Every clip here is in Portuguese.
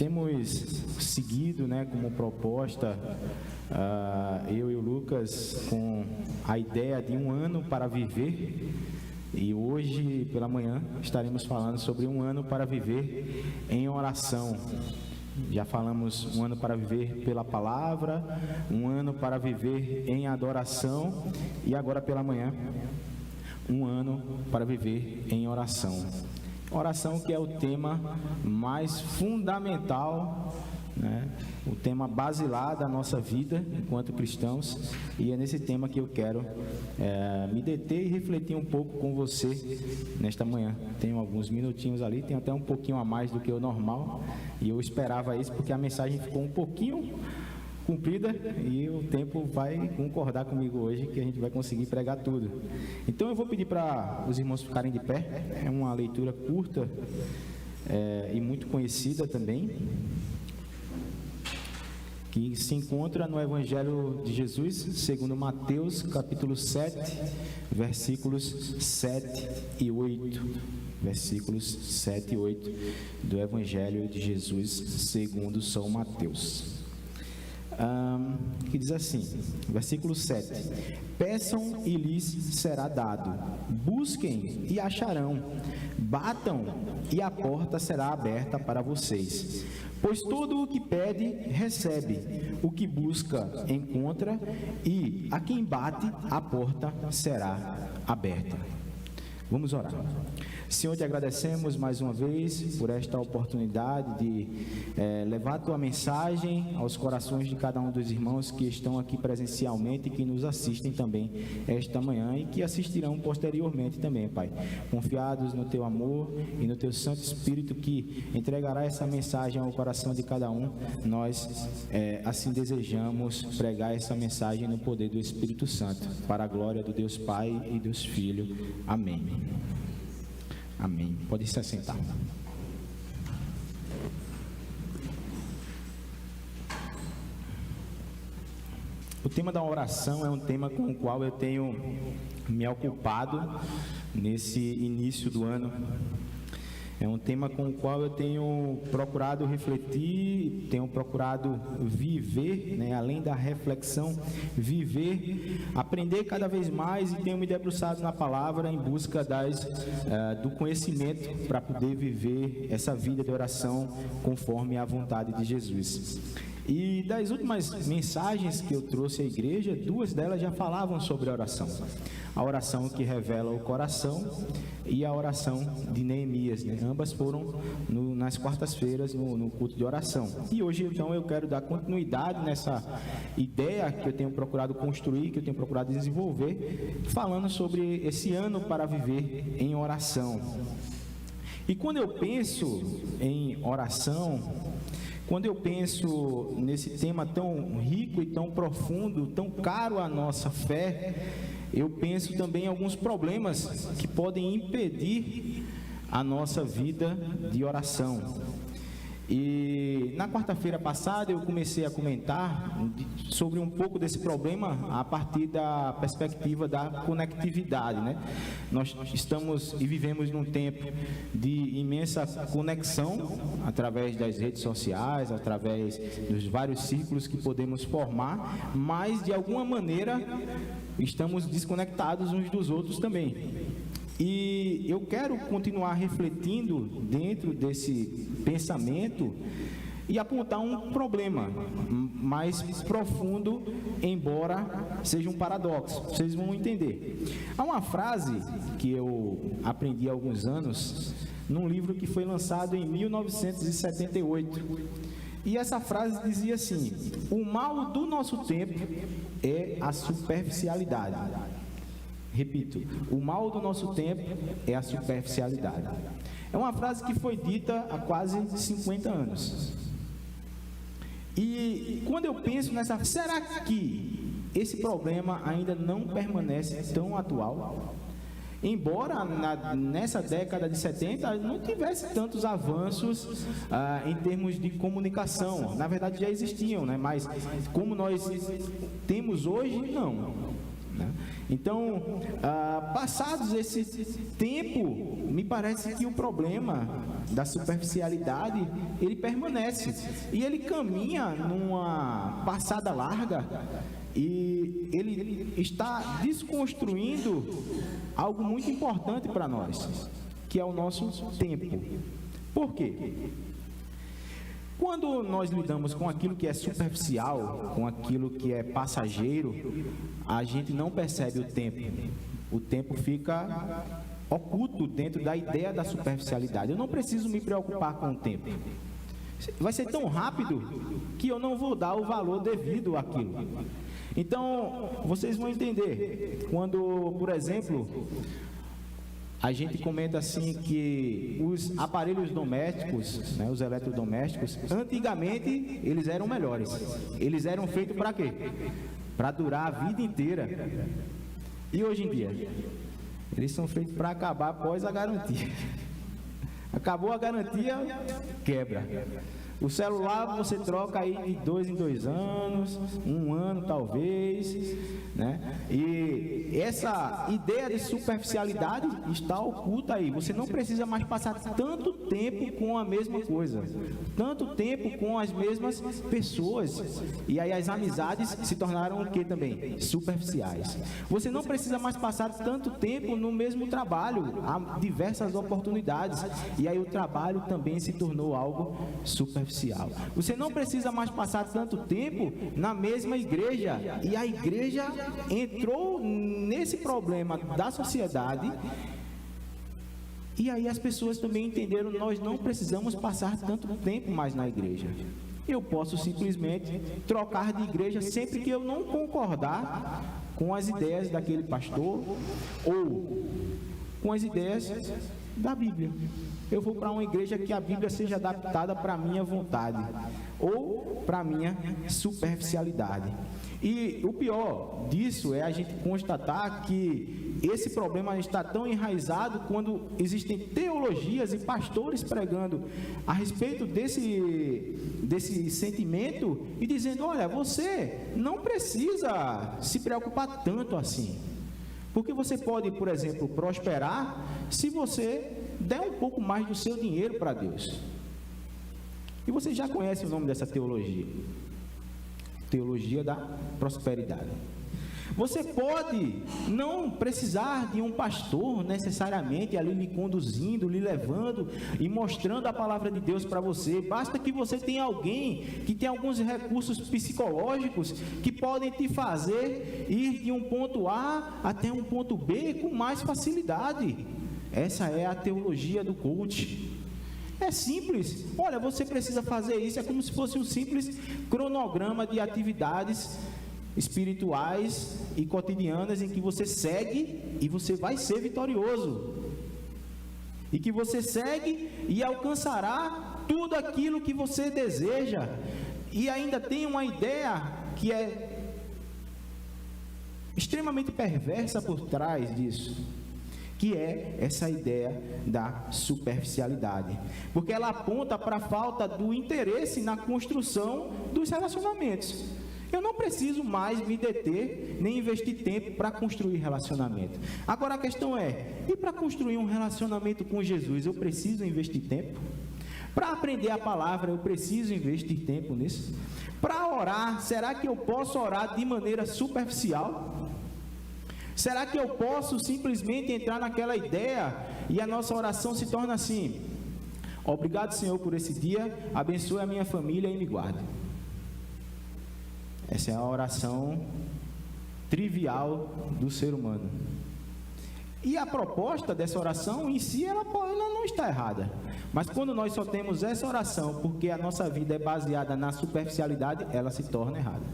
Temos seguido, né, como proposta, eu e o Lucas, com a ideia de um ano para viver, e hoje pela manhã estaremos falando sobre um ano para viver em oração. Já falamos um ano para viver pela palavra, um ano para viver em adoração, e agora pela manhã, um ano para viver em oração. Oração que é o tema mais fundamental, né? O tema basilar da nossa vida enquanto cristãos, e é nesse tema que eu quero me deter e refletir um pouco com você nesta manhã. Tenho alguns minutinhos ali, tenho até um pouquinho a mais do que o normal, e eu esperava isso porque a mensagem ficou um pouquinho cumprida, e o tempo vai concordar comigo hoje que a gente vai conseguir pregar tudo. Então eu vou pedir para os irmãos ficarem de pé. É uma leitura curta e muito conhecida também, que se encontra no Evangelho de Jesus, segundo Mateus, capítulo 7, versículos 7 e 8. Versículos 7 e 8 do Evangelho de Jesus, segundo São Mateus. Que diz assim, versículo 7: peçam e lhes será dado, busquem e acharão, batam e a porta será aberta para vocês. Pois todo o que pede, recebe, o que busca, encontra, e a quem bate, a porta será aberta. Vamos orar. Senhor, te agradecemos mais uma vez por esta oportunidade de levar a tua mensagem aos corações de cada um dos irmãos que estão aqui presencialmente e que nos assistem também esta manhã e que assistirão posteriormente também, Pai. Confiados no teu amor e no teu Santo Espírito que entregará essa mensagem ao coração de cada um, nós assim desejamos pregar essa mensagem no poder do Espírito Santo, para a glória do Deus Pai e Deus Filho. Amém. Amém. Pode se assentar. O tema da oração é um tema com o qual eu tenho me ocupado nesse início do ano. É um tema com o qual eu tenho procurado refletir, tenho procurado viver, né? Além da reflexão, viver, aprender cada vez mais, e tenho me debruçado na palavra em busca do conhecimento para poder viver essa vida de oração conforme a vontade de Jesus. E das últimas mensagens que eu trouxe à igreja, 2 delas já falavam sobre a oração. A oração que revela o coração e a oração de Neemias, né? Ambas foram nas quartas-feiras no culto de oração. E hoje, então, eu quero dar continuidade nessa ideia que eu tenho procurado construir, que eu tenho procurado desenvolver, falando sobre esse ano para viver em oração. E quando eu penso em oração, quando eu penso nesse tema tão rico e tão profundo, tão caro à nossa fé, eu penso também em alguns problemas que podem impedir a nossa vida de oração. E na quarta-feira passada eu comecei a comentar sobre um pouco desse problema a partir da perspectiva da conectividade, né? Nós estamos e vivemos num tempo de imensa conexão através das redes sociais, através dos vários círculos que podemos formar, mas de alguma maneira estamos desconectados uns dos outros também. E eu quero continuar refletindo dentro desse pensamento e apontar um problema mais profundo, embora seja um paradoxo. Vocês vão entender. Há uma frase que eu aprendi há alguns anos num livro que foi lançado em 1978. E essa frase dizia assim: o mal do nosso tempo é a superficialidade. Repito, o mal do nosso tempo é a superficialidade. É uma frase que foi dita há quase 50 anos. E quando eu penso nessa, será que esse problema ainda não permanece tão atual? Embora nessa década de 70 não tivesse tantos avanços em termos de comunicação. Na verdade já existiam, né? Mas como nós temos hoje, não. Então, passados esse tempo, me parece que o problema da superficialidade, ele permanece, e ele caminha numa passada larga, e ele está desconstruindo algo muito importante para nós, que é o nosso tempo. Por quê? Quando nós lidamos com aquilo que é superficial, com aquilo que é passageiro, a gente não percebe o tempo. O tempo fica oculto dentro da ideia da superficialidade. Eu não preciso me preocupar com o tempo. Vai ser tão rápido que eu não vou dar o valor devido àquilo. Então, vocês vão entender. Quando, por exemplo, a gente comenta assim que os aparelhos domésticos, né, os eletrodomésticos, antigamente eles eram melhores. Eles eram feitos para quê? Para durar a vida inteira. E hoje em dia? Eles são feitos para acabar após a garantia. Acabou a garantia, quebra. O celular você troca aí de 2 em 2 anos, 1 ano talvez, né? E essa ideia de superficialidade está oculta aí. Você não precisa mais passar tanto tempo com a mesma coisa, tanto tempo com as mesmas pessoas. E aí as amizades se tornaram o que também? Superficiais. Você não precisa mais passar tanto tempo no mesmo trabalho, há diversas oportunidades. E aí o trabalho também se tornou algo superficial. Você não precisa mais passar tanto tempo na mesma igreja, e a igreja entrou nesse problema da sociedade, e aí as pessoas também entenderam, nós não precisamos passar tanto tempo mais na igreja. Eu posso simplesmente trocar de igreja sempre que eu não concordar com as ideias daquele pastor ou com as ideias da Bíblia. Eu vou para uma igreja que a Bíblia seja adaptada para a minha vontade ou para a minha superficialidade. E o pior disso é a gente constatar que esse problema está tão enraizado quando existem teologias e pastores pregando a respeito desse sentimento e dizendo, olha, você não precisa se preocupar tanto assim. Porque você pode, por exemplo, prosperar se você der um pouco mais do seu dinheiro para Deus. E você já conhece o nome dessa teologia. Teologia da prosperidade. Você pode não precisar de um pastor necessariamente ali lhe conduzindo, lhe levando e mostrando a palavra de Deus para você. Basta que você tenha alguém que tem alguns recursos psicológicos que podem te fazer ir de um ponto A até um ponto B com mais facilidade. Essa é a teologia do coach. É simples. Olha, você precisa fazer isso. É como se fosse um simples cronograma de atividades espirituais e cotidianas em que você segue e você vai ser vitorioso. E que você segue e alcançará tudo aquilo que você deseja. E ainda tem uma ideia que é extremamente perversa por trás disso, que é essa ideia da superficialidade, porque ela aponta para a falta do interesse na construção dos relacionamentos. Eu não preciso mais me deter, nem investir tempo para construir relacionamento. Agora a questão é, e para construir um relacionamento com Jesus, eu preciso investir tempo? Para aprender a palavra, eu preciso investir tempo nisso? Para orar, será que eu posso orar de maneira superficial? Será que eu posso simplesmente entrar naquela ideia e a nossa oração se torna assim: obrigado, Senhor, por esse dia, abençoe a minha família e me guarde. Essa é a oração trivial do ser humano. E a proposta dessa oração em si, ela não está errada. Mas quando nós só temos essa oração porque a nossa vida é baseada na superficialidade, ela se torna errada.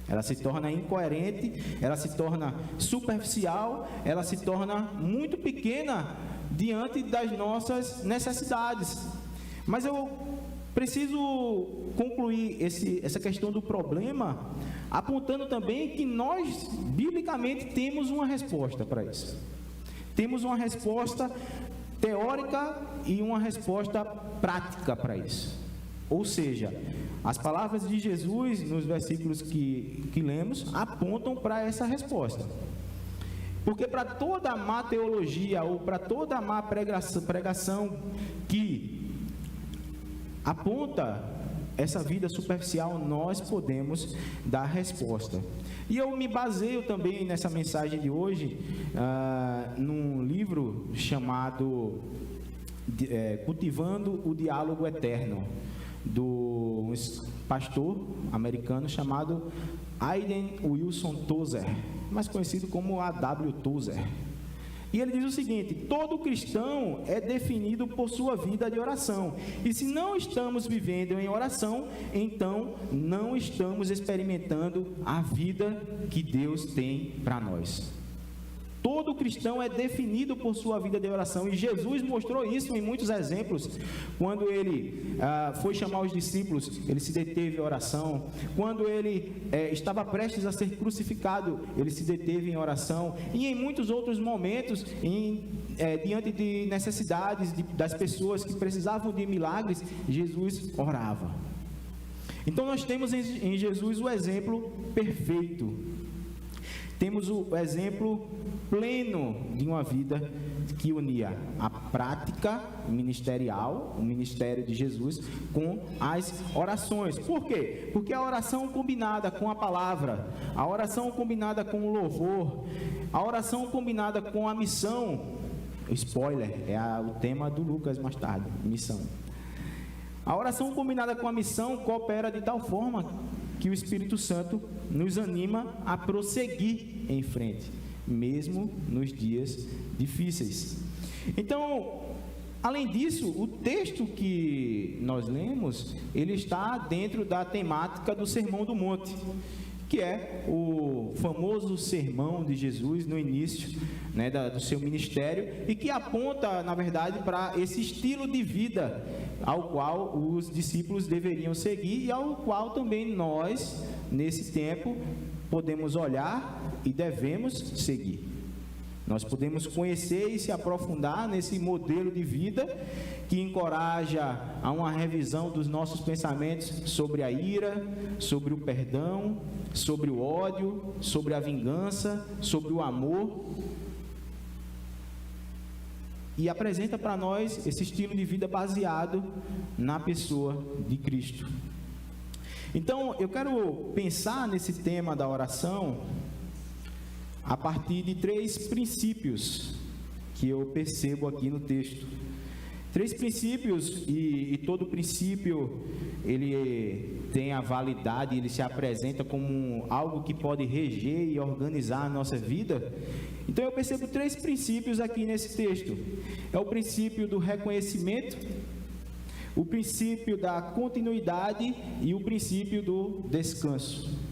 Ela se torna incoerente, ela se torna superficial, ela se torna muito pequena diante das nossas necessidades. Mas eu preciso concluir essa questão do problema, apontando também que nós, biblicamente, temos uma resposta para isso. Temos uma resposta teórica e uma resposta prática para isso. Ou seja, as palavras de Jesus, nos versículos que lemos, apontam para essa resposta. Porque para toda má teologia ou para toda má pregação que aponta essa vida superficial, nós podemos dar resposta. E eu me baseio também nessa mensagem de hoje num livro chamado Cultivando o Diálogo Eterno, do pastor americano chamado Hayden Wilson Tozer, mais conhecido como A.W. Tozer. E ele diz o seguinte: todo cristão é definido por sua vida de oração. E se não estamos vivendo em oração, então não estamos experimentando a vida que Deus tem para nós. Todo cristão é definido por sua vida de oração. E Jesus mostrou isso em muitos exemplos. Quando ele foi chamar os discípulos, ele se deteve em oração. Quando ele estava prestes a ser crucificado, ele se deteve em oração. E em muitos outros momentos, diante de necessidades das pessoas que precisavam de milagres, Jesus orava. Então nós temos em Jesus o exemplo perfeito. Temos o exemplo pleno de uma vida que unia a prática ministerial, o ministério de Jesus, com as orações. Por quê? Porque a oração combinada com a palavra, a oração combinada com o louvor, a oração combinada com a missão, spoiler, o tema do Lucas mais tarde, missão. A oração combinada com a missão coopera de tal forma que o Espírito Santo nos anima a prosseguir em frente, mesmo nos dias difíceis. Então, além disso, o texto que nós lemos, ele está dentro da temática do Sermão do Monte, que é o famoso sermão de Jesus no início, do seu ministério, e que aponta, na verdade, para esse estilo de vida ao qual os discípulos deveriam seguir e ao qual também nós, nesse tempo, podemos olhar e devemos seguir. Nós podemos conhecer e se aprofundar nesse modelo de vida que encoraja a uma revisão dos nossos pensamentos sobre a ira, sobre o perdão, sobre o ódio, sobre a vingança, sobre o amor. E apresenta para nós esse estilo de vida baseado na pessoa de Cristo. Então, eu quero pensar nesse tema da oração a partir de 3 princípios que eu percebo aqui no texto. 3 princípios, e todo princípio ele tem a validade, ele se apresenta como algo que pode reger e organizar a nossa vida. Então eu percebo 3 princípios aqui nesse texto. É o princípio do reconhecimento, o princípio da continuidade e o princípio do descanso.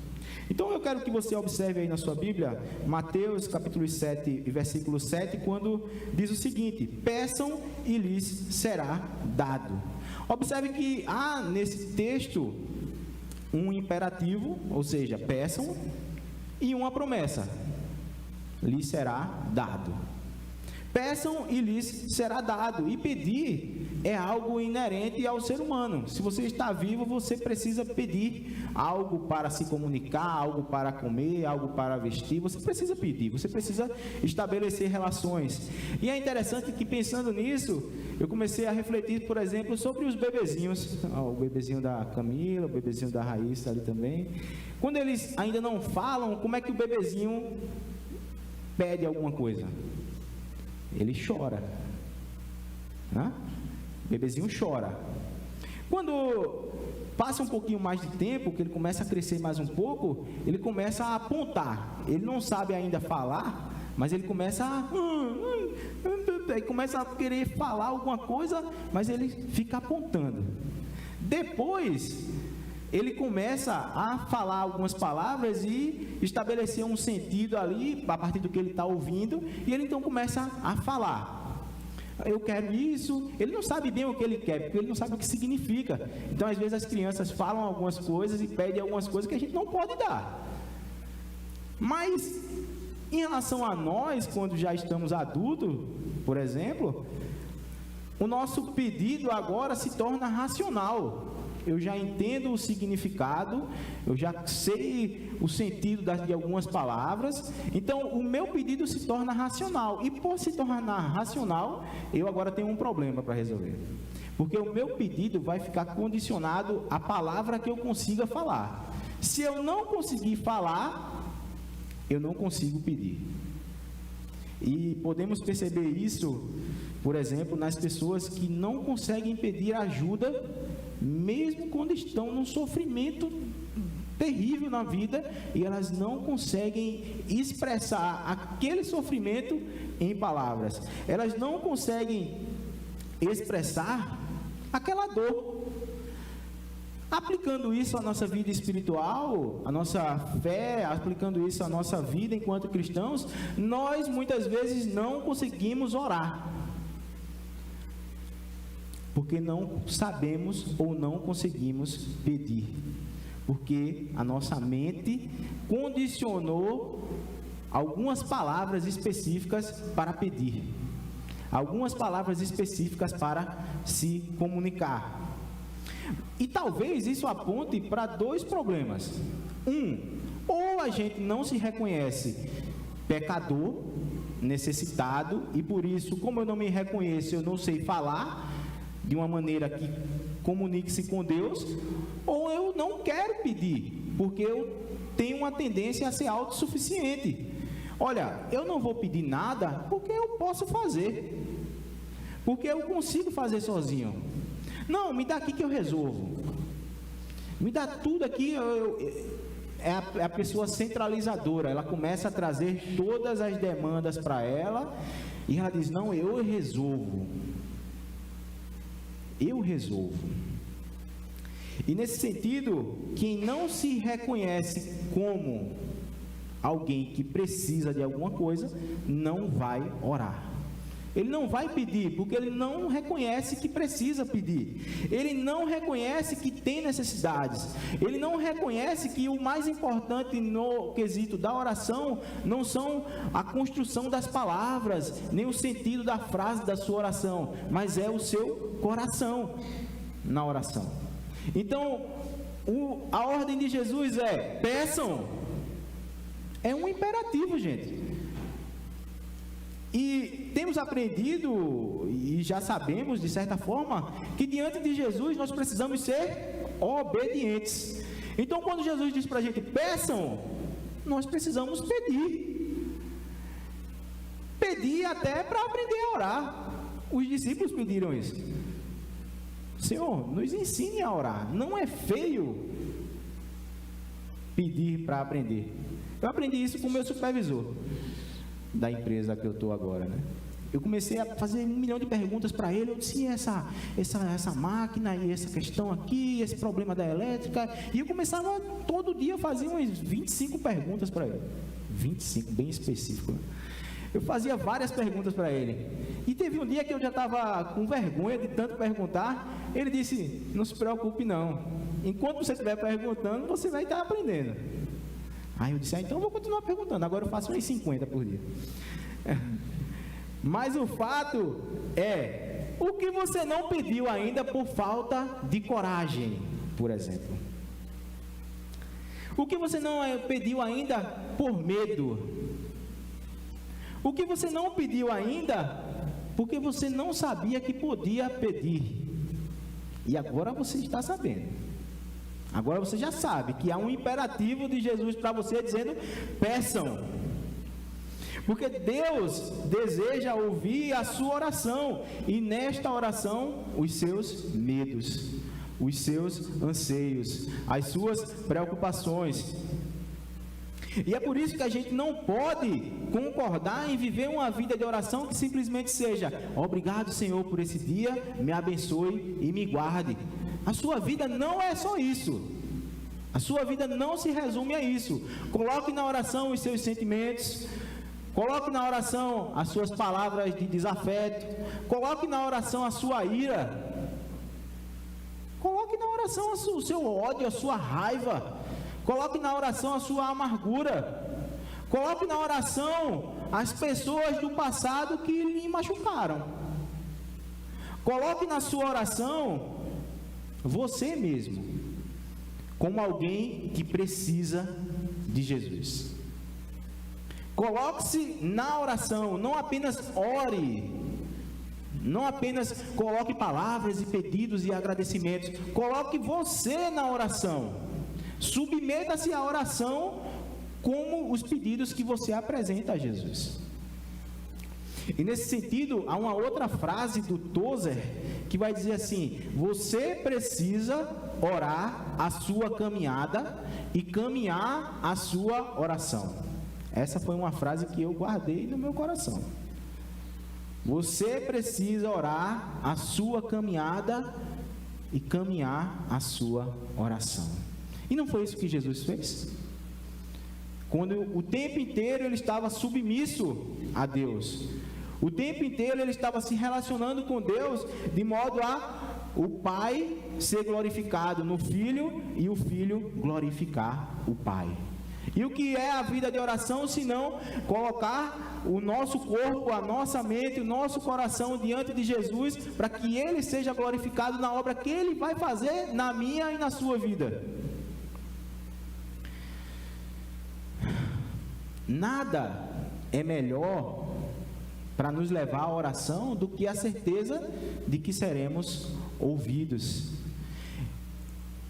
Então eu quero que você observe aí na sua Bíblia, Mateus capítulo 7, versículo 7, quando diz o seguinte: peçam e lhes será dado. Observe que há nesse texto um imperativo, ou seja, peçam, e uma promessa: lhes será dado. Peçam e lhes será dado. E pedir é algo inerente ao ser humano. Se você está vivo, você precisa pedir algo para se comunicar, algo para comer, algo para vestir. Você precisa pedir, você precisa estabelecer relações. E é interessante que, pensando nisso, eu comecei a refletir, por exemplo, sobre os bebezinhos. O bebezinho da Camila, o bebezinho da Raíssa ali também. Quando eles ainda não falam, como é que o bebezinho pede alguma coisa? Ele chora, né? O bebezinho chora. Quando passa um pouquinho mais de tempo, que ele começa a crescer mais um pouco, ele começa a apontar. Ele não sabe ainda falar, mas ele começa a querer falar alguma coisa, mas ele fica apontando. Depois ele começa a falar algumas palavras e estabelecer um sentido ali, a partir do que ele está ouvindo, e ele então começa a falar. Eu quero isso. Ele não sabe bem o que ele quer, porque ele não sabe o que significa. Então, às vezes, as crianças falam algumas coisas e pedem algumas coisas que a gente não pode dar. Mas, em relação a nós, quando já estamos adultos, por exemplo, o nosso pedido agora se torna racional. eu já entendo o significado, eu já sei o sentido de algumas palavras, então o meu pedido se torna racional, e por se tornar racional, eu agora tenho um problema para resolver, porque o meu pedido vai ficar condicionado à palavra que eu consiga falar. Se eu não conseguir falar, eu não consigo pedir. E podemos perceber isso, por exemplo, nas pessoas que não conseguem pedir ajuda, mesmo quando estão num sofrimento terrível na vida, e elas não conseguem expressar aquele sofrimento em palavras. Elas não conseguem expressar aquela dor. Aplicando isso à nossa vida espiritual, à nossa fé, aplicando isso à nossa vida enquanto cristãos, nós muitas vezes não conseguimos orar, porque não sabemos ou não conseguimos pedir, porque a nossa mente condicionou algumas palavras específicas para pedir, algumas palavras específicas para se comunicar. E talvez isso aponte para dois problemas. Ou a gente não se reconhece pecador, necessitado, e por isso, como eu não me reconheço, eu não sei falar de uma maneira que comunique-se com Deus, ou eu não quero pedir, porque eu tenho uma tendência a ser autossuficiente. Olha, eu não vou pedir nada porque eu posso fazer, porque eu consigo fazer sozinho. Não, me dá aqui que eu resolvo. Me dá tudo aqui. É a pessoa centralizadora. Ela começa a trazer todas as demandas para ela e ela diz: não, eu resolvo. Eu resolvo. E nesse sentido, quem não se reconhece como alguém que precisa de alguma coisa, não vai orar. Ele não vai pedir, porque ele não reconhece que precisa pedir. Ele não reconhece que tem necessidades. Ele não reconhece que o mais importante no quesito da oração não são a construção das palavras, nem o sentido da frase da sua oração, mas é o seu coração na oração. Então, a ordem de Jesus é: peçam. É um imperativo, gente. E temos aprendido, e já sabemos, de certa forma, que diante de Jesus nós precisamos ser obedientes. Então, quando Jesus diz para a gente, peçam, nós precisamos pedir. Pedir até para aprender a orar. Os discípulos pediram isso. Senhor, nos ensine a orar. Não é feio pedir para aprender. Eu aprendi isso com o meu supervisor da empresa que eu estou agora, né? Eu comecei a fazer 1 milhão de perguntas para ele. Eu disse: essa máquina, e essa questão aqui, esse problema da elétrica. E eu começava todo dia a fazer umas 25 perguntas para ele. 25, bem específico. Eu fazia várias perguntas para ele. E teve um dia que eu já estava com vergonha de tanto perguntar. Ele disse: não se preocupe não. Enquanto você estiver perguntando, você vai estar aprendendo. Aí eu disse: então eu vou continuar perguntando. Agora eu faço umas 50 por dia. Mas o fato é, o que você não pediu ainda por falta de coragem, por exemplo? O que você não pediu ainda por medo? O que você não pediu ainda porque você não sabia que podia pedir? E agora você está sabendo. Agora você já sabe que há um imperativo de Jesus para você dizendo: peçam. Porque Deus deseja ouvir a sua oração, e nesta oração os seus medos, os seus anseios, as suas preocupações. E é por isso que a gente não pode concordar em viver uma vida de oração que simplesmente seja: obrigado, Senhor, por esse dia, me abençoe e me guarde. A sua vida não é só isso. A sua vida não se resume a isso. Coloque na oração os seus sentimentos. Coloque na oração as suas palavras de desafeto. Coloque na oração a sua ira. Coloque na oração o seu ódio, a sua raiva. Coloque na oração a sua amargura. Coloque na oração as pessoas do passado que lhe machucaram. Coloque na sua oração você mesmo como alguém que precisa de Jesus. Coloque-se na oração, não apenas ore, não apenas coloque palavras e pedidos e agradecimentos, coloque você na oração, submeta-se à oração como os pedidos que você apresenta a Jesus. E nesse sentido, há uma outra frase do Tozer que vai dizer assim: você precisa orar a sua caminhada e caminhar a sua oração. Essa foi uma frase que eu guardei no meu coração. Você precisa orar a sua caminhada e caminhar a sua oração. E não foi isso que Jesus fez? Quando o tempo inteiro ele estava submisso a Deus, o tempo inteiro ele estava se relacionando com Deus, de modo a o Pai ser glorificado no Filho e o Filho glorificar o Pai. E o que é a vida de oração, senão colocar o nosso corpo, a nossa mente, o nosso coração diante de Jesus, para que Ele seja glorificado na obra que Ele vai fazer na minha e na sua vida. Nada é melhor para nos levar à oração do que a certeza de que seremos ouvidos.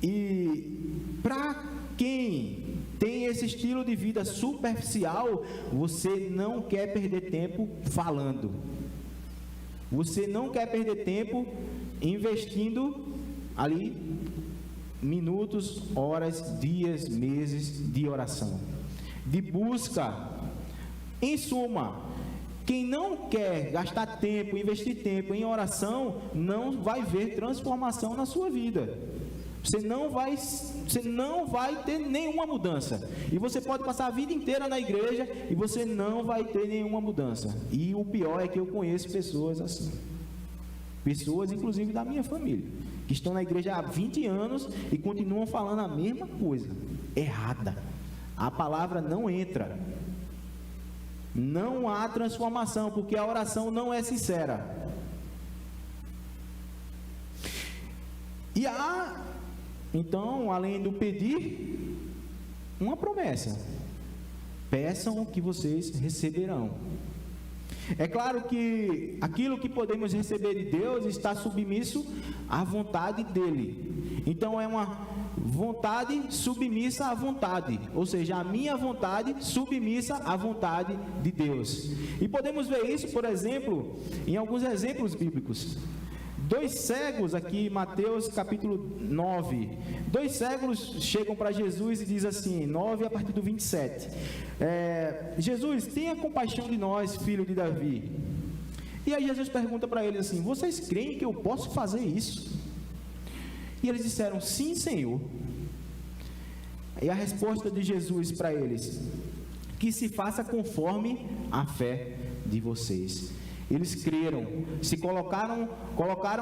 E para quem tem esse estilo de vida superficial, você não quer perder tempo falando. Você não quer perder tempo investindo ali minutos, horas, dias, meses de oração, de busca. Em suma, quem não quer gastar tempo, investir tempo em oração, não vai ver transformação na sua vida. Você não vai ter nenhuma mudança. E você pode passar a vida inteira na igreja e você não vai ter nenhuma mudança. E o pior é que eu conheço pessoas assim. Pessoas, inclusive da minha família, que estão na igreja há 20 anos e continuam falando a mesma coisa, errada. A palavra não entra. Não há transformação, porque a oração não é sincera. E há, então, além do pedir, uma promessa: peçam o que vocês receberão. É claro que aquilo que podemos receber de Deus está submisso à vontade dele. Então é uma vontade submissa à vontade, ou seja, a minha vontade submissa à vontade de Deus. E podemos ver isso, por exemplo, em alguns exemplos bíblicos. 2 cegos aqui, Mateus capítulo 9, 2 cegos chegam para Jesus e diz assim, 9 a partir do 27, Jesus, tenha compaixão de nós, filho de Davi. E aí Jesus pergunta para eles assim, vocês creem que eu posso fazer isso? E eles disseram, sim, Senhor. E a resposta de Jesus para eles, que se faça conforme a fé de vocês. Eles creram, se colocaram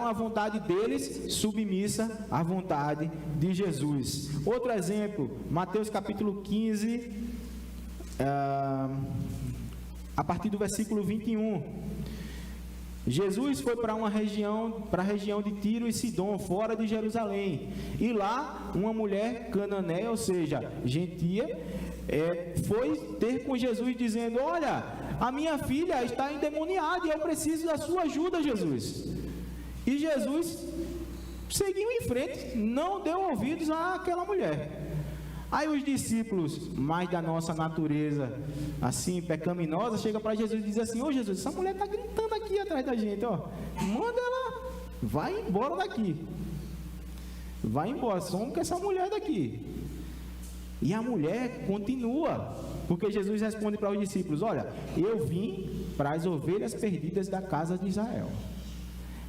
a vontade deles submissa à vontade de Jesus. Outro exemplo, Mateus capítulo 15, a partir do versículo 21. Jesus foi para a região de Tiro e Sidom, fora de Jerusalém. E lá, uma mulher cananeia, ou seja, gentia, foi ter com Jesus dizendo, olha, a minha filha está endemoniada e eu preciso da sua ajuda, Jesus. E Jesus seguiu em frente, não deu ouvidos àquela mulher. Aí os discípulos, mais da nossa natureza, assim, pecaminosa, chegam para Jesus e dizem assim, ô Jesus, essa mulher está gritando aqui atrás da gente, ó, manda ela, vai embora daqui. Vai embora, some com essa mulher daqui. E a mulher continua, porque Jesus responde para os discípulos, olha, eu vim para as ovelhas perdidas da casa de Israel.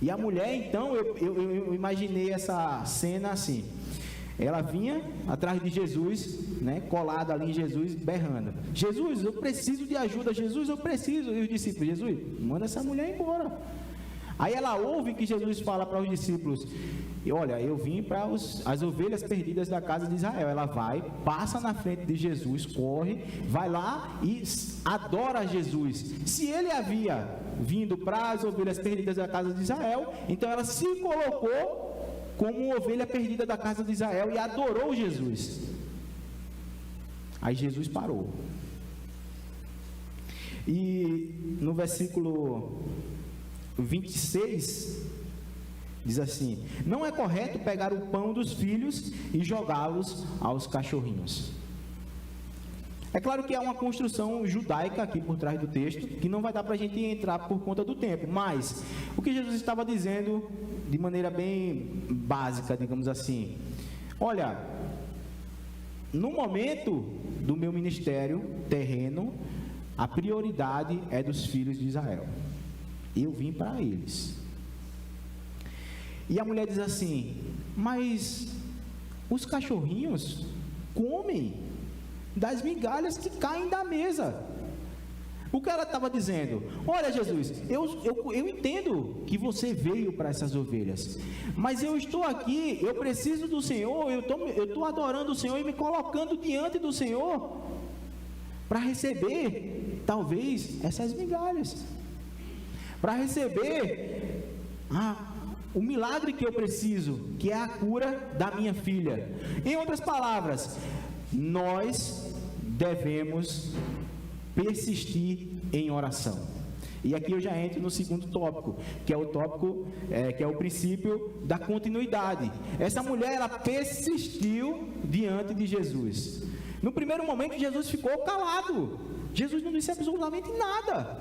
E a mulher, então, eu imaginei essa cena assim, ela vinha atrás de Jesus, né, colada ali em Jesus, berrando, Jesus, eu preciso de ajuda, Jesus, eu preciso. E os discípulos, Jesus, manda essa mulher embora. Aí ela ouve que Jesus fala para os discípulos, olha, eu vim para as ovelhas perdidas da casa de Israel. Ela vai, passa na frente de Jesus, corre, vai lá e adora Jesus. Se ele havia vindo para as ovelhas perdidas da casa de Israel, então ela se colocou como ovelha perdida da casa de Israel e adorou Jesus. Aí Jesus parou. E no versículo 26, diz assim: não é correto pegar o pão dos filhos e jogá-los aos cachorrinhos. É claro que há uma construção judaica aqui por trás do texto, que não vai dar para a gente entrar por conta do tempo, mas o que Jesus estava dizendo de maneira bem básica, digamos assim: olha, no momento do meu ministério terreno, a prioridade é dos filhos de Israel. Eu vim para eles. E a mulher diz assim: mas os cachorrinhos comem das migalhas que caem da mesa. O que ela estava dizendo? Olha, Jesus, eu entendo que você veio para essas ovelhas, mas eu estou aqui, eu preciso do Senhor, eu estou adorando o Senhor e me colocando diante do Senhor para receber, talvez, essas migalhas, para receber o milagre que eu preciso, que é a cura da minha filha. Em outras palavras, nós devemos persistir em oração. E aqui eu já entro no segundo tópico, que é o tópico, que é o princípio da continuidade. Essa mulher, ela persistiu diante de Jesus. No primeiro momento, Jesus ficou calado. Jesus não disse absolutamente nada.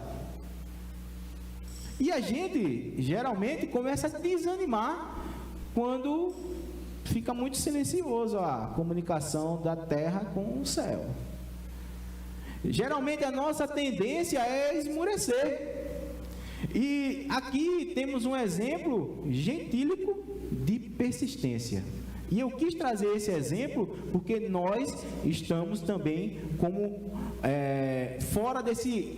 E a gente, geralmente, começa a desanimar quando fica muito silencioso a comunicação da terra com o céu. Geralmente a nossa tendência é esmurecer. E aqui temos um exemplo gentílico de persistência. E eu quis trazer esse exemplo porque nós estamos também como fora desse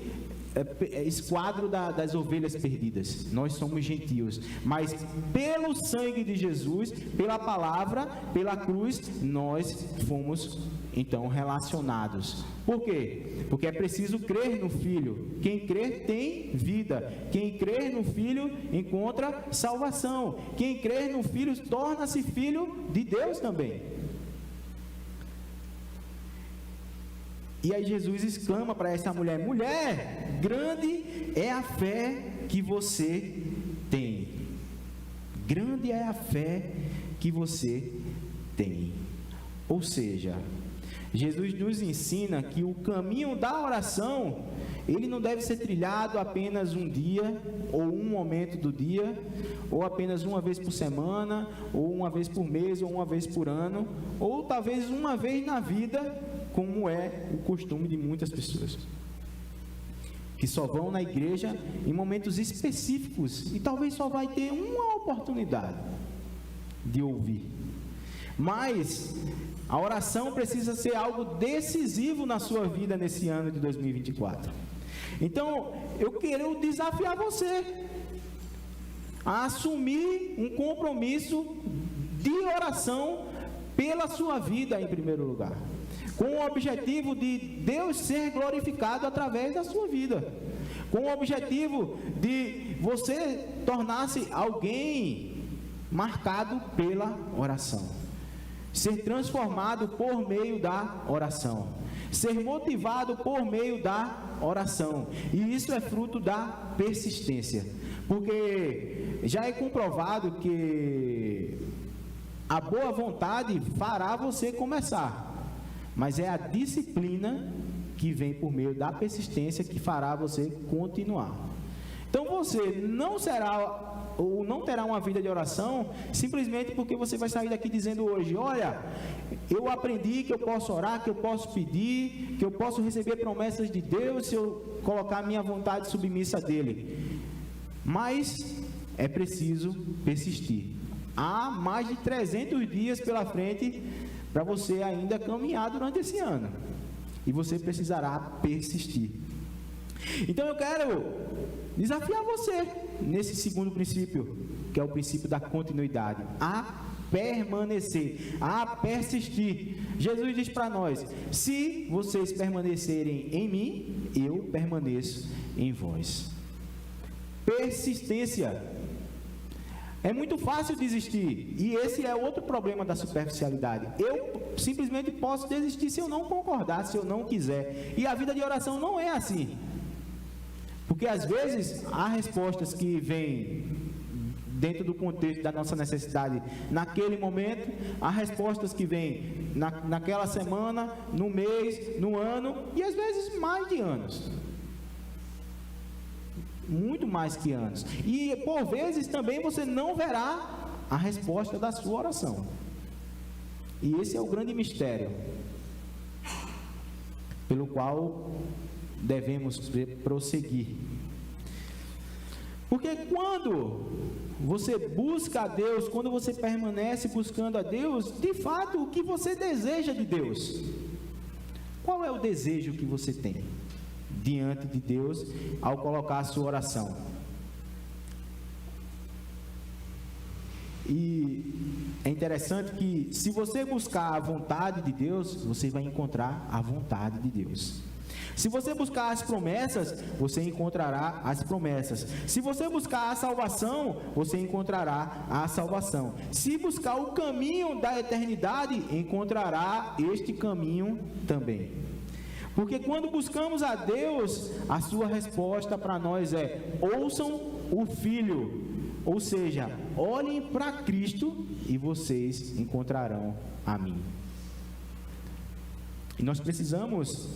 esquadro das ovelhas perdidas. Nós somos gentios, mas pelo sangue de Jesus, pela palavra, pela cruz, nós fomos então relacionados. Por quê? Porque é preciso crer no Filho. Quem crer tem vida. Quem crer no Filho encontra salvação. Quem crer no Filho torna-se filho de Deus também. E aí Jesus exclama para essa mulher: mulher, grande é a fé que você tem. Grande é a fé que você tem. Ou seja, Jesus nos ensina que o caminho da oração, ele não deve ser trilhado apenas um dia, ou um momento do dia, ou apenas uma vez por semana, ou uma vez por mês, ou uma vez por ano, ou talvez uma vez na vida, como é o costume de muitas pessoas, que só vão na igreja em momentos específicos, e talvez só vai ter uma oportunidade de ouvir. Mas a oração precisa ser algo decisivo na sua vida nesse ano de 2024. Então, eu quero desafiar você a assumir um compromisso de oração pela sua vida em primeiro lugar, com o objetivo de Deus ser glorificado através da sua vida, com o objetivo de você tornar-se alguém marcado pela oração, ser transformado por meio da oração, ser motivado por meio da oração. E isso é fruto da persistência, porque já é comprovado que a boa vontade fará você começar, mas é a disciplina que vem por meio da persistência que fará você continuar. Então você não será ou não terá uma vida de oração simplesmente porque você vai sair daqui dizendo hoje: olha, eu aprendi que eu posso orar, que eu posso pedir, que eu posso receber promessas de Deus se eu colocar a minha vontade submissa dele. Mas é preciso persistir. Há mais de 300 dias pela frente para você ainda caminhar durante esse ano, e você precisará persistir. Então eu quero desafiar você nesse segundo princípio, que é o princípio da continuidade, a permanecer, a persistir. Jesus diz para nós: se vocês permanecerem em mim, eu permaneço em vós. Persistência. É muito fácil desistir, e esse é outro problema da superficialidade. Eu simplesmente posso desistir se eu não concordar, se eu não quiser. E a vida de oração não é assim. Porque às vezes há respostas que vêm dentro do contexto da nossa necessidade naquele momento, há respostas que vêm naquela semana, no mês, no ano, e às vezes mais de anos. Muito mais que anos. E por vezes também você não verá a resposta da sua oração. E esse é o grande mistério pelo qual devemos prosseguir. Porque quando você busca a Deus, quando você permanece buscando a Deus, de fato, o que você deseja de Deus? Qual é o desejo que você tem diante de Deus ao colocar a sua oração? E é interessante que se você buscar a vontade de Deus, você vai encontrar a vontade de Deus. Se você buscar as promessas, você encontrará as promessas. Se você buscar a salvação, você encontrará a salvação. Se buscar o caminho da eternidade, encontrará este caminho também. Porque quando buscamos a Deus, a sua resposta para nós é: ouçam o Filho. Ou seja, olhem para Cristo e vocês encontrarão a mim. E nós precisamos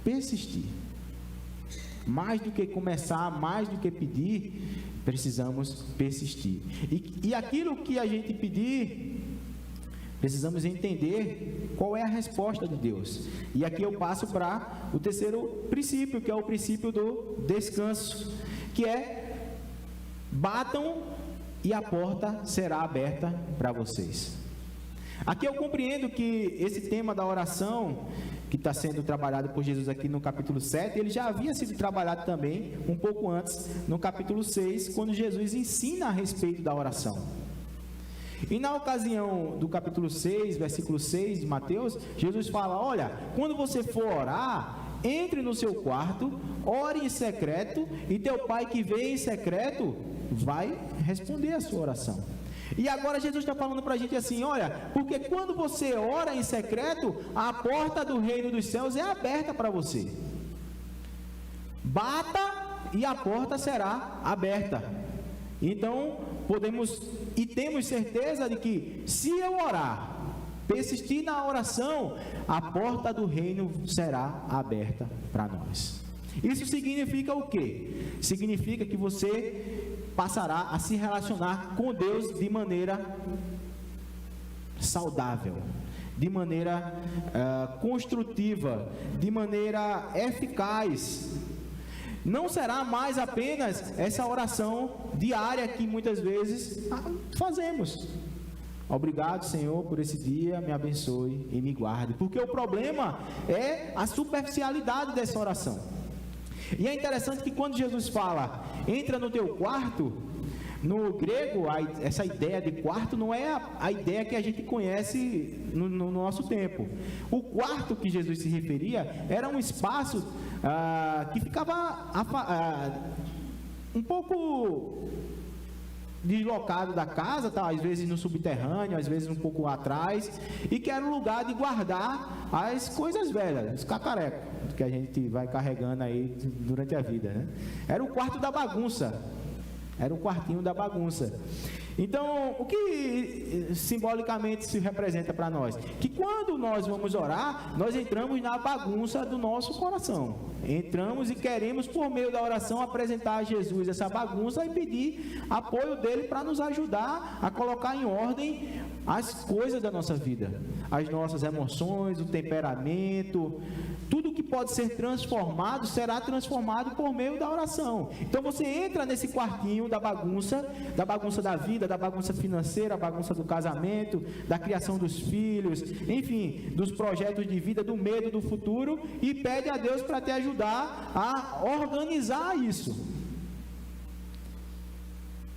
persistir. Mais do que começar, mais do que pedir, precisamos persistir. E aquilo que a gente pedir, precisamos entender qual é a resposta de Deus. E aqui eu passo para o terceiro princípio, que é o princípio do descanso, que é: batam e a porta será aberta para vocês. Aqui eu compreendo que esse tema da oração, que está sendo trabalhado por Jesus aqui no capítulo 7, ele já havia sido trabalhado também um pouco antes, no capítulo 6, quando Jesus ensina a respeito da oração. E na ocasião do capítulo 6, versículo 6 de Mateus, Jesus fala: olha, quando você for orar, entre no seu quarto, ore em secreto, e teu pai que vê em secreto vai responder a sua oração. E agora Jesus está falando para a gente assim: olha, porque quando você ora em secreto, a porta do reino dos céus é aberta para você. Bata e a porta será aberta. Então, podemos e temos certeza de que, se eu orar, persistir na oração, a porta do reino será aberta para nós. Isso significa o quê? Significa que você passará a se relacionar com Deus de maneira saudável, de maneira construtiva, de maneira eficaz. Não será mais apenas essa oração diária que muitas vezes fazemos. Obrigado, Senhor, por esse dia, me abençoe e me guarde. Porque o problema é a superficialidade dessa oração. E é interessante que quando Jesus fala: entra no teu quarto, no grego, essa ideia de quarto não é a ideia que a gente conhece no nosso tempo. O quarto que Jesus se referia era um espaço que ficava um pouco deslocado da casa, tá? Às vezes no subterrâneo, às vezes um pouco atrás, e que era um lugar de guardar as coisas velhas, os cacarecos que a gente vai carregando aí durante a vida, né? Era o quarto da bagunça, era o quartinho da bagunça. Então, o que simbolicamente se representa para nós? Que quando nós vamos orar, nós entramos na bagunça do nosso coração. Entramos e queremos, por meio da oração, apresentar a Jesus essa bagunça e pedir apoio dele para nos ajudar a colocar em ordem as coisas da nossa vida, as nossas emoções, o temperamento, tudo que pode ser transformado será transformado por meio da oração. Então você entra nesse quartinho da bagunça da vida, da bagunça financeira, a bagunça do casamento, da criação dos filhos, enfim, dos projetos de vida, do medo do futuro, e pede a Deus para te ajudar a organizar isso.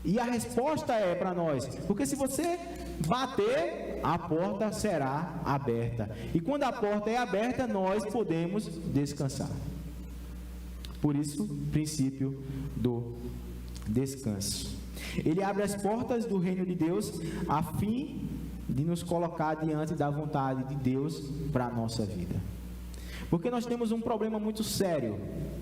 E a resposta é para nós, porque se você bater, a porta será aberta. E quando a porta é aberta, nós podemos descansar. Por isso, princípio do descanso. Ele abre as portas do reino de Deus a fim de nos colocar diante da vontade de Deus para a nossa vida. Porque nós temos um problema muito sério,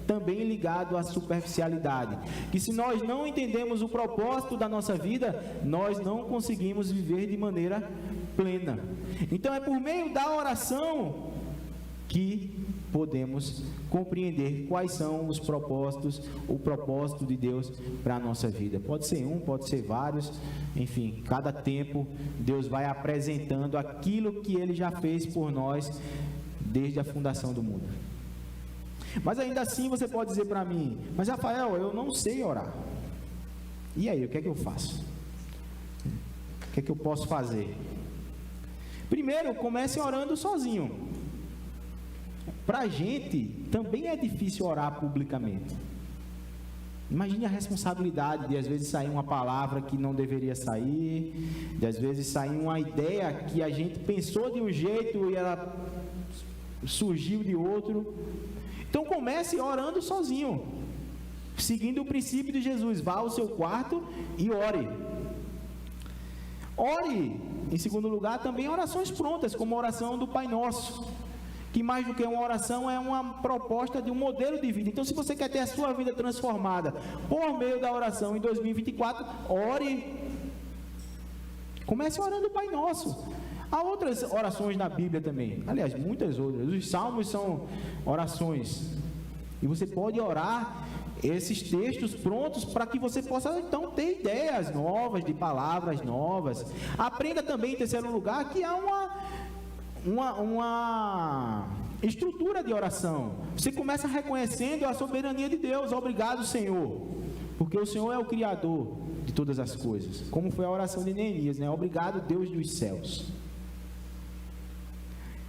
também ligado à superficialidade, que se nós não entendemos o propósito da nossa vida, nós não conseguimos viver de maneira plena. Então é por meio da oração que podemos compreender quais são os propósitos, o propósito de Deus para a nossa vida. Pode ser um, pode ser vários, enfim, cada tempo Deus vai apresentando aquilo que Ele já fez por nós desde a fundação do mundo. Mas ainda assim você pode dizer para mim: mas Rafael, eu não sei orar. E aí, o que é que eu faço? O que é que eu posso fazer? Primeiro, comece orando sozinho. Para a gente, também é difícil orar publicamente. Imagine a responsabilidade de às vezes sair uma palavra que não deveria sair, de às vezes sair uma ideia que a gente pensou de um jeito e ela surgiu de outro. Então comece orando sozinho, seguindo o princípio de Jesus. Vá ao seu quarto e ore. Ore, em segundo lugar, também orações prontas, como a oração do Pai Nosso, que mais do que uma oração é uma proposta de um modelo de vida. Então, se você quer ter a sua vida transformada por meio da oração em 2024, ore. Comece orando o Pai Nosso. Há outras orações na Bíblia também, aliás, muitas outras. Os salmos são orações, e você pode orar esses textos prontos para que você possa então ter ideias novas, de palavras novas. Aprenda também, em terceiro lugar, que há uma estrutura de oração. Você começa reconhecendo a soberania de Deus. Obrigado, Senhor, porque o Senhor é o Criador de todas as coisas, como foi a oração de Neemias, né? Obrigado, Deus dos céus.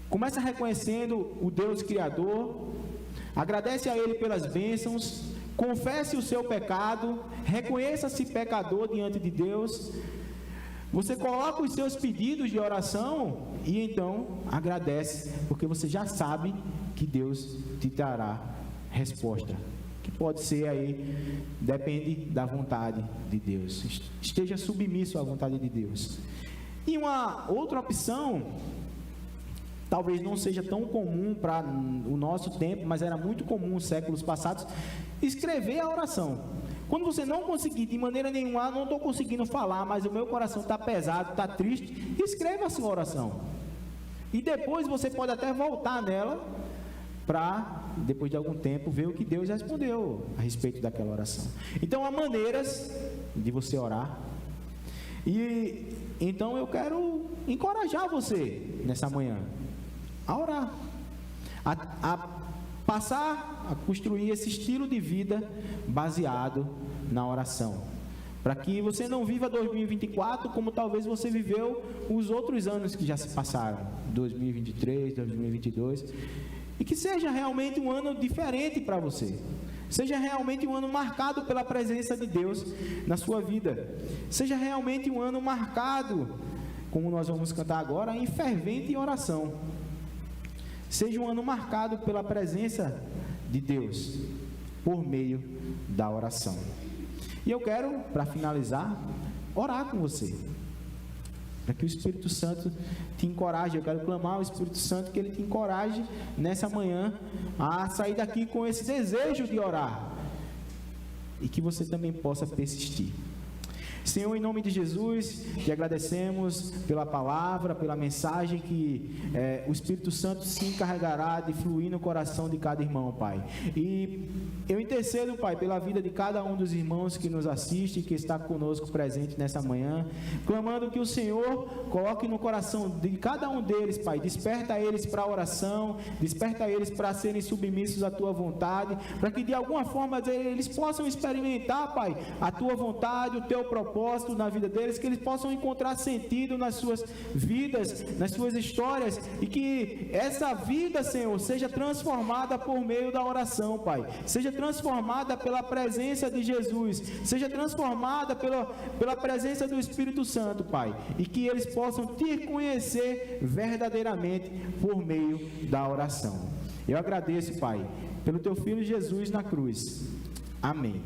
Começa reconhecendo o Deus Criador, agradece a Ele pelas bênçãos, confesse o seu pecado, reconheça-se pecador diante de Deus. Você coloca os seus pedidos de oração e então agradece, porque você já sabe que Deus te dará resposta, que pode ser aí, depende da vontade de Deus. Esteja submisso à vontade de Deus. E uma outra opção, talvez não seja tão comum para o nosso tempo, mas era muito comum nos séculos passados, escrever a oração. Quando você não conseguir de maneira nenhuma, não estou conseguindo falar, mas o meu coração está pesado, está triste, escreva a sua oração. E depois você pode até voltar nela, para, depois de algum tempo, ver o que Deus respondeu a respeito daquela oração. Então, há maneiras de você orar. E então eu quero encorajar você, nessa manhã, a orar, a passar a construir esse estilo de vida baseado na oração, para que você não viva 2024 como talvez você viveu os outros anos que já se passaram, 2023, 2022, e que seja realmente um ano diferente para você, seja realmente um ano marcado pela presença de Deus na sua vida, seja realmente um ano marcado, como nós vamos cantar agora, em fervente oração. Seja um ano marcado pela presença de Deus, por meio da oração. E eu quero, para finalizar, orar com você, para que o Espírito Santo te encoraje. Eu quero clamar ao Espírito Santo que Ele te encoraje nessa manhã a sair daqui com esse desejo de orar, e que você também possa persistir. Senhor, em nome de Jesus, te agradecemos pela palavra, pela mensagem que o Espírito Santo se encarregará de fluir no coração de cada irmão, Pai. E eu intercedo, Pai, pela vida de cada um dos irmãos que nos assiste, que está conosco presente nessa manhã, clamando que o Senhor coloque no coração de cada um deles, Pai, desperta eles para a oração, desperta eles para serem submissos à Tua vontade, para que de alguma forma eles possam experimentar, Pai, a Tua vontade, o Teu propósito na vida deles, que eles possam encontrar sentido nas suas vidas, nas suas histórias, e que essa vida, Senhor, seja transformada por meio da oração, Pai, seja transformada pela presença de Jesus, seja transformada pela presença do Espírito Santo, Pai, e que eles possam te conhecer verdadeiramente por meio da oração. Eu agradeço, Pai, pelo Teu Filho Jesus na cruz. Amém.